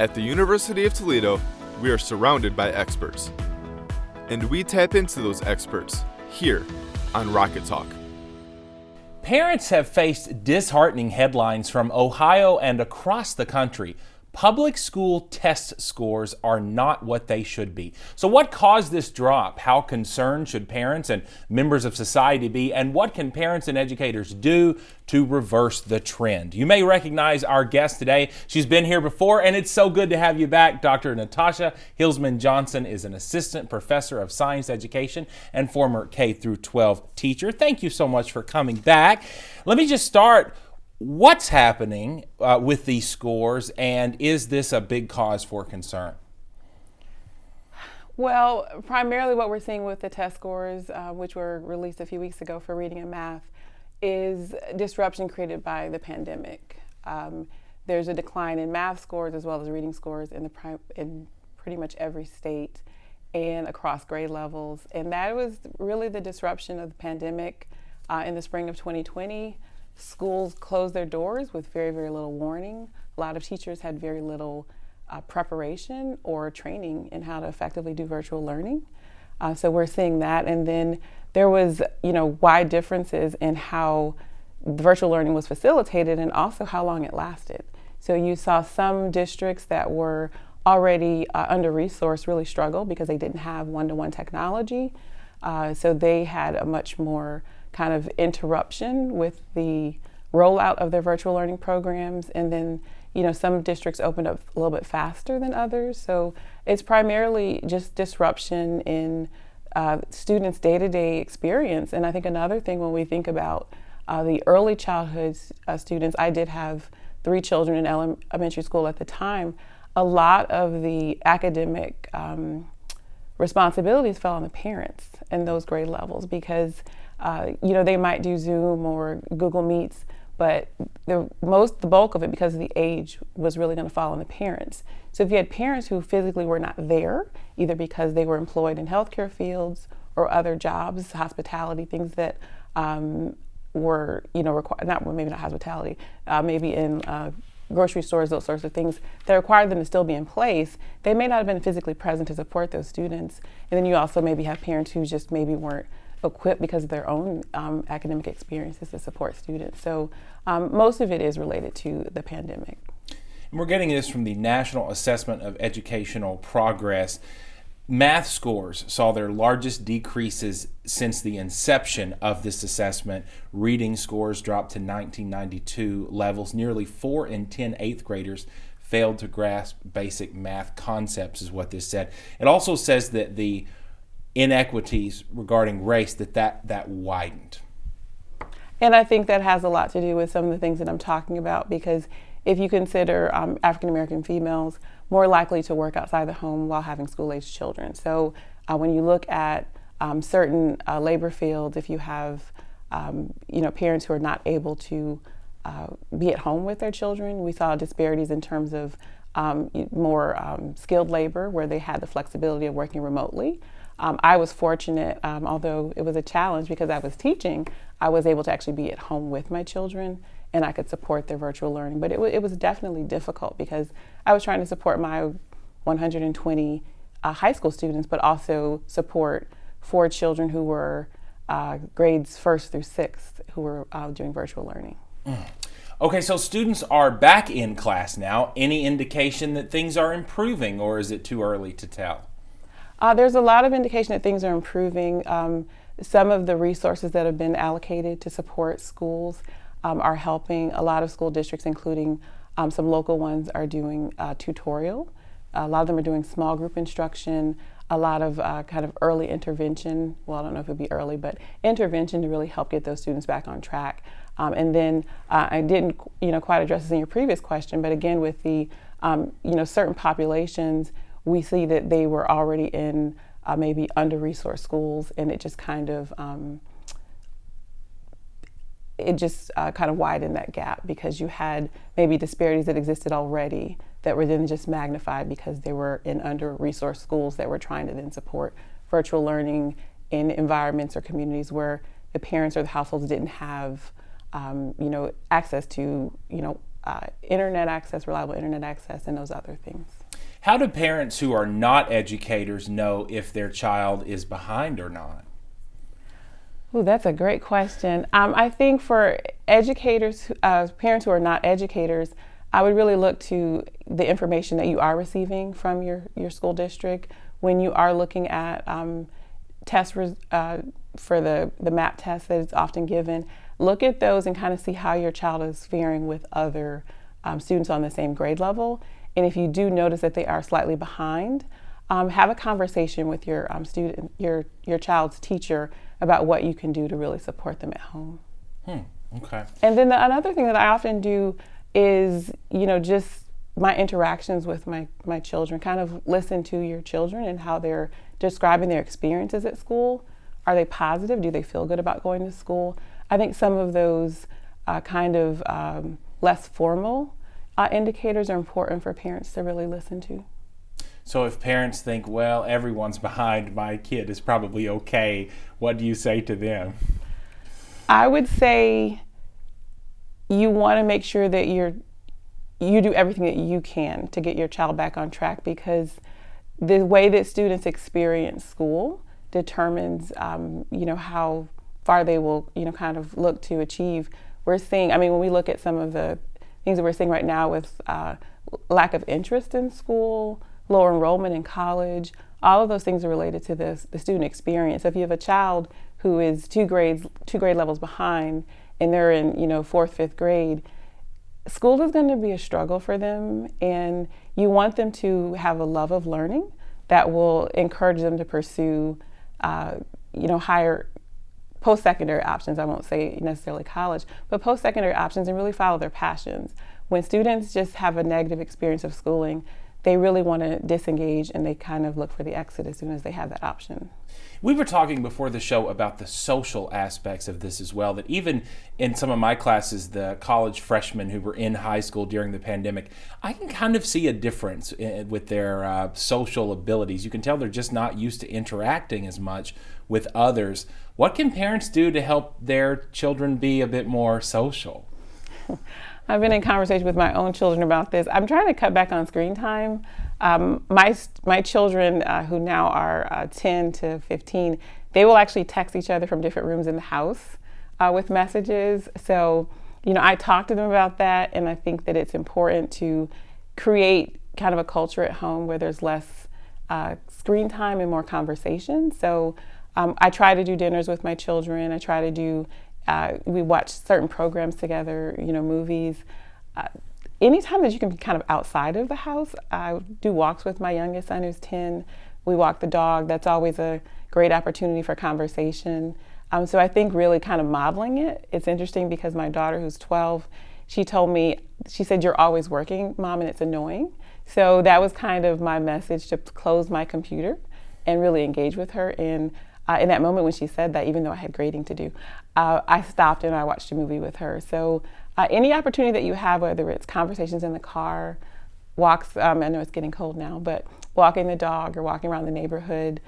At the University of Toledo, we are surrounded by experts. And we tap into those experts here on Rocket Talk. Parents have faced disheartening headlines from Ohio and across the country. Public school test scores are not what they should be. So what caused this drop? How concerned should parents and members of society be? And what can parents and educators do to reverse the trend? You may recognize our guest today. She's been here before, and it's so good to have you back. Dr. Natasha Hillsman Johnson is an assistant professor of science education and former K-12 teacher. Thank you so much for coming back. Let me just start. What's happening with these scores, and is this a big cause for concern? Well, primarily what we're seeing with the test scores, which were released a few weeks ago for reading and math, is disruption created by the pandemic. There's a decline in math scores as well as reading scores in pretty much every state and across grade levels. And that was really the disruption of the pandemic in the spring of 2020. Schools closed their doors with very, very little warning. A lot of teachers had very little preparation or training in how to effectively do virtual learning. So we're seeing that. And then there was, wide differences in how virtual learning was facilitated and also how long it lasted. So you saw some districts that were already under-resourced really struggle because they didn't have one-to-one technology. So they had a much more kind of interruption with the rollout of their virtual learning programs. And then, some districts opened up a little bit faster than others. So it's primarily just disruption in students' day-to-day experience. And I think another thing when we think about the early childhood students, I did have 3 children in elementary school at the time. A lot of the academic responsibilities fell on the parents in those grade levels because they might do Zoom or Google Meets, but the bulk of it, because of the age, was really going to fall on the parents. So if you had parents who physically were not there, either because they were employed in healthcare fields or other jobs, hospitality, things that were, maybe not hospitality, maybe in grocery stores, those sorts of things that required them to still be in place, they may not have been physically present to support those students. And then you also maybe have parents who just maybe weren't equipped because of their own academic experiences to support students. So most of it is related to the pandemic. And we're getting this from the National Assessment of Educational Progress. Math scores saw their largest decreases since the inception of this assessment. Reading scores dropped to 1992 levels. Nearly 4 in 10 eighth graders failed to grasp basic math concepts, is what this said. It also says that the inequities regarding race, that widened. And I think that has a lot to do with some of the things that I'm talking about, because if you consider African American females more likely to work outside the home while having school-aged children. So when you look at certain labor fields, if you have parents who are not able to be at home with their children, we saw disparities in terms of more skilled labor where they had the flexibility of working remotely. I was fortunate, although it was a challenge because I was teaching, I was able to actually be at home with my children and I could support their virtual learning. But it was definitely difficult because I was trying to support my 120 high school students, but also support 4 children who were grades 1st through 6th who were doing virtual learning. Okay, so students are back in class now. Any indication that things are improving, or is it too early to tell? There's a lot of indication that things are improving. Some of the resources that have been allocated to support schools are helping. A lot of school districts, including some local ones, are doing tutorial. A lot of them are doing small group instruction, a lot of kind of early intervention. Well, I don't know if it would be early, but intervention to really help get those students back on track. And then I didn't quite address this in your previous question, but again, with the certain populations, we see that they were already in maybe under-resourced schools, and it just kind of widened that gap because you had maybe disparities that existed already that were then just magnified because they were in under-resourced schools that were trying to then support virtual learning in environments or communities where the parents or the households didn't have access to internet access, reliable internet access, and those other things. How do parents who are not educators know if their child is behind or not? Ooh, that's a great question. I think for educators, parents who are not educators, I would really look to the information that you are receiving from your school district when you are looking at tests for the MAP test that is often given. Look at those and kind of see how your child is faring with other students on the same grade level. And if you do notice that they are slightly behind, have a conversation with your your child's teacher about what you can do to really support them at home. Okay. And then another thing that I often do is, just my interactions with my children, kind of listen to your children and how they're describing their experiences at school. Are they positive? Do they feel good about going to school? I think some of those less formal indicators are important for parents to really listen to. So if parents think, well, everyone's behind, my kid is probably okay, what do you say to them? I would say you want to make sure that you do everything that you can to get your child back on track, because the way that students experience school determines, how far they will, kind of look to achieve. We're seeing, when we look at some of the things that we're seeing right now with lack of interest in school, lower enrollment in college, all of those things are related to the student experience. If you have a child who is two grade levels behind and they're in, fourth, fifth grade, school is going to be a struggle for them, and you want them to have a love of learning that will encourage them to pursue, higher post-secondary options. I won't say necessarily college, but post-secondary options, and really follow their passions. When students just have a negative experience of schooling, they really want to disengage, and they kind of look for the exit as soon as they have that option. We were talking before the show about the social aspects of this as well, that even in some of my classes, the college freshmen who were in high school during the pandemic, I can kind of see a difference with their social abilities. You can tell they're just not used to interacting as much with others. What can parents do to help their children be a bit more social? I've been in conversation with my own children about this. I'm trying to cut back on screen time. My children, who now are 10 to 15, they will actually text each other from different rooms in the house with messages. So, I talk to them about that, and I think that it's important to create kind of a culture at home where there's less screen time and more conversation. So I try to do dinners with my children. I try to do we watch certain programs together, movies. Anytime that you can be kind of outside of the house, I do walks with my youngest son who's 10. We walk the dog. That's always a great opportunity for conversation. So I think really kind of modeling it. It's interesting because my daughter who's 12, she said, "You're always working, Mom, and it's annoying." So that was kind of my message, to close my computer and really engage with her. And in that moment when she said that, even though I had grading to do, I stopped and I watched a movie with her. So any opportunity that you have, whether it's conversations in the car, walks, I know it's getting cold now, but walking the dog or walking around the neighborhood,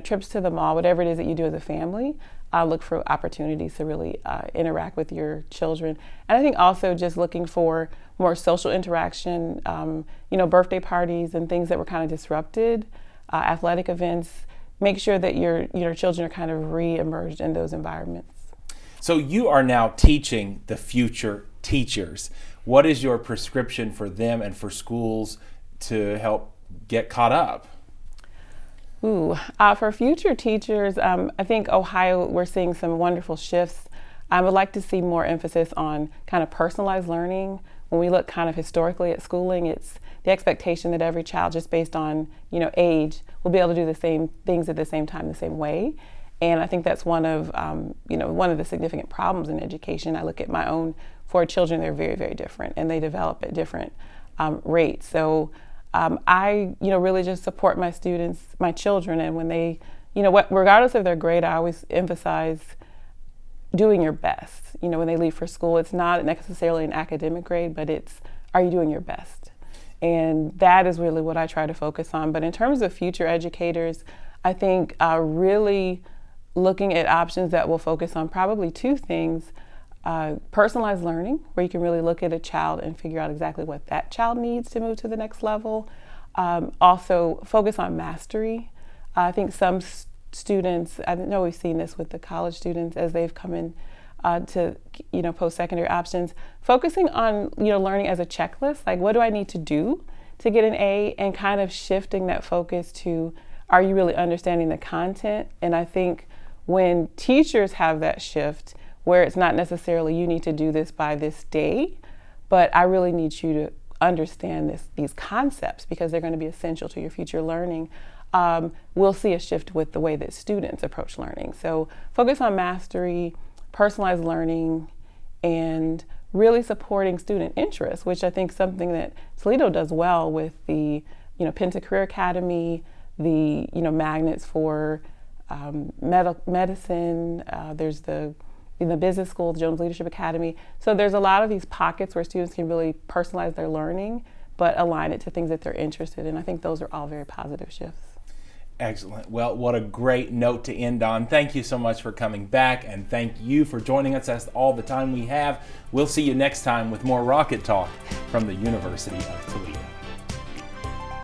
trips to the mall, whatever it is that you do as a family, look for opportunities to really interact with your children. And I think also just looking for more social interaction, birthday parties and things that were kind of disrupted, athletic events. Make sure that your children are kind of re-emerged in those environments. So you are now teaching the future teachers. What is your prescription for them and for schools to help get caught up? For future teachers, I think Ohio, we're seeing some wonderful shifts. I would like to see more emphasis on kind of personalized learning. When we look kind of historically at schooling, it's the expectation that every child, just based on age, will be able to do the same things at the same time, the same way. And I think that's one of the significant problems in education. I look at my own 4 children; they're very, very different, and they develop at different rates. So I really just support my students, my children, and when they, regardless of their grade, I always emphasize doing your best. When they leave for school, it's not necessarily an academic grade, but it's, are you doing your best? And that is really what I try to focus on. But in terms of future educators, I think really looking at options that will focus on probably 2 things. personalized learning, where you can really look at a child and figure out exactly what that child needs to move to the next level. Also, focus on mastery. I think some students, I know we've seen this with the college students as they've come in to post-secondary options, focusing on learning as a checklist, like what do I need to do to get an A, and kind of shifting that focus to, are you really understanding the content? And I think when teachers have that shift, where it's not necessarily you need to do this by this day, but I really need you to understand these concepts because they're going to be essential to your future learning, we'll see a shift with the way that students approach learning. So focus on mastery, personalized learning, and really supporting student interest, which I think is something that Toledo does well with the Penn to Career Academy, the magnets for medicine. There's the business school, the Jones Leadership Academy. So there's a lot of these pockets where students can really personalize their learning, but align it to things that they're interested in. I think those are all very positive shifts. Excellent. Well, what a great note to end on. Thank you so much for coming back, and thank you for joining us. That's all the time we have. We'll see you next time with more Rocket Talk from the University of Toledo.